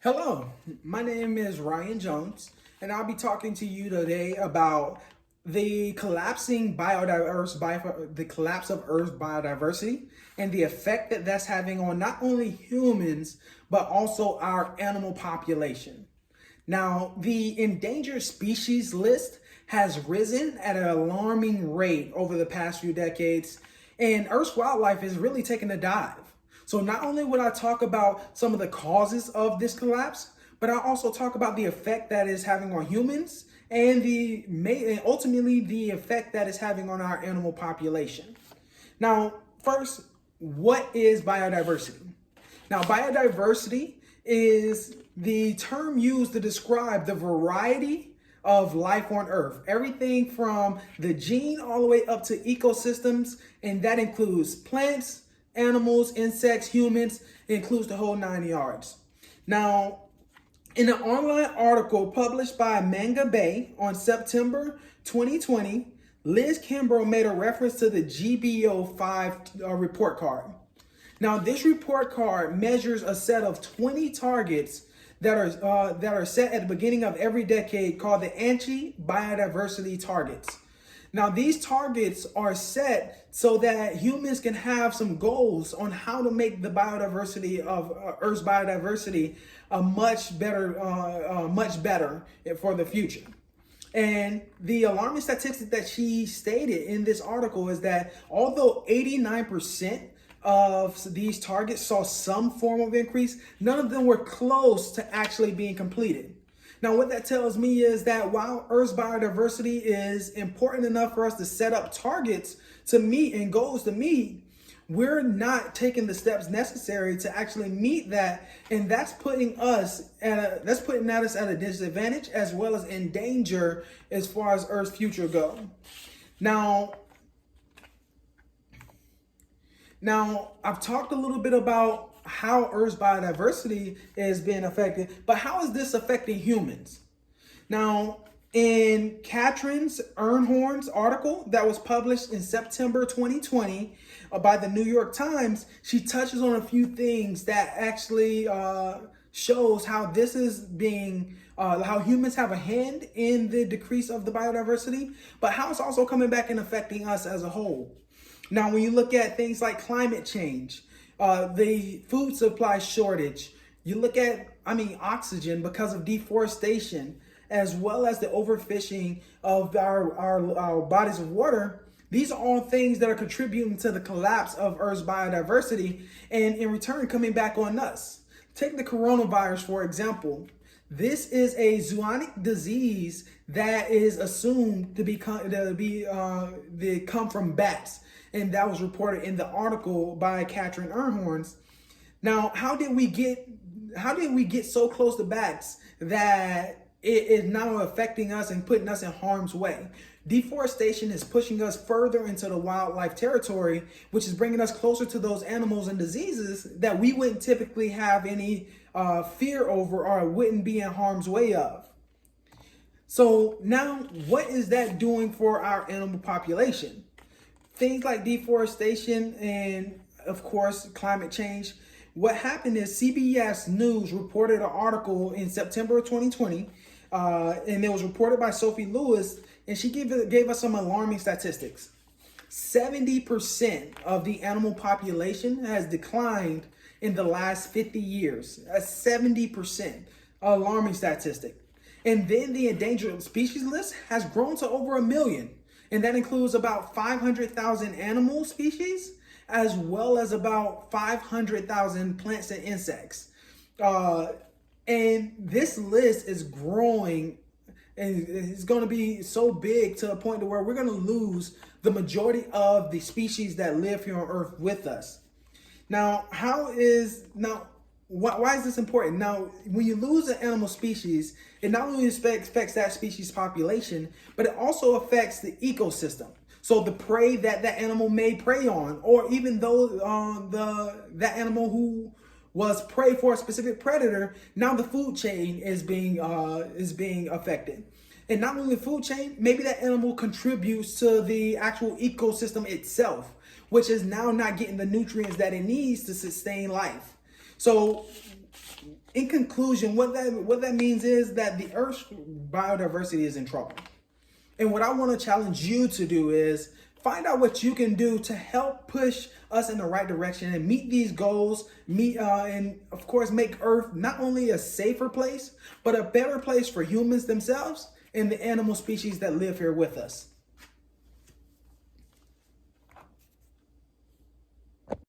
Hello, my name is Ryan Jones, and I'll be talking to you today about the collapsing the collapse of Earth's biodiversity and the effect that that's having on not only humans but also our animal population. Now, the endangered species list has risen at an alarming rate over the past few decades, and Earth's wildlife is really taking a dive. So not only would I talk about some of the causes of this collapse, but I also talk about the effect that is having on humans and ultimately the effect that is having on our animal population. Now, first, what is biodiversity? Now, biodiversity is the term used to describe the variety of life on Earth. Everything from the gene all the way up to ecosystems, and that includes plants, animals, insects, humans. It includes the whole 9 yards. Now, in an online article published by Manga Bay on September 2020, Liz Kimbrough made a reference to the GBO5 report card. Now, this report card measures a set of 20 targets that are set at the beginning of every decade called the anti-biodiversity targets. Now, these targets are set so that humans can have some goals on how to make the biodiversity of Earth's biodiversity much better for the future. And the alarming statistic that she stated in this article is that although 89% of these targets saw some form of increase, none of them were close to actually being completed. Now, what that tells me is that while Earth's biodiversity is important enough for us to set up targets to meet and goals to meet, we're not taking the steps necessary to actually meet that, and that's putting us at a disadvantage as well as in danger as far as Earth's future go. Now, I've talked a little bit about how Earth's biodiversity is being affected, but how is this affecting humans? Now, in Katrin Ernhorn's article that was published in September 2020 by the New York Times, she touches on a few things that actually shows how this is being, how humans have a hand in the decrease of the biodiversity, but how it's also coming back and affecting us as a whole. Now, when you look at things like climate change, the food supply shortage, you look at, oxygen because of deforestation, as well as the overfishing of our bodies of water. These are all things that are contributing to the collapse of Earth's biodiversity and in return coming back on us. Take the coronavirus, for example. This is a zoonotic disease that is assumed to come from bats. And that was reported in the article by Katrin Ernhorn. Now, how did we get so close to bats that it is now affecting us and putting us in harm's way? Deforestation is pushing us further into the wildlife territory, which is bringing us closer to those animals and diseases that we wouldn't typically have any fear over or wouldn't be in harm's way of. So now, what is that doing for our animal population? Things like deforestation and, of course, climate change. What happened is CBS News reported an article in September of 2020, and it was reported by Sophie Lewis, and she gave us some alarming statistics. 70% of the animal population has declined in the last 50 years. A 70% alarming statistic. And then the endangered species list has grown to over 1 million. And that includes about 500,000 animal species, as well as about 500,000 plants and insects. And this list is growing, and it's going to be so big to a point to where we're going to lose the majority of the species that live here on Earth with us. Now, why is this important? Now, when you lose an animal species, it not only affects that species population, but it also affects the ecosystem. So the prey that animal may prey on, or even though that animal who was prey for a specific predator, now the food chain is being affected. And not only the food chain, maybe that animal contributes to the actual ecosystem itself, which is now not getting the nutrients that it needs to sustain life. So In conclusion, what that means is that the Earth's biodiversity is in trouble. And what I want to challenge you to do is find out what you can do to help push us in the right direction and meet these goals, and of course make Earth not only a safer place, but a better place for humans themselves and the animal species that live here with us.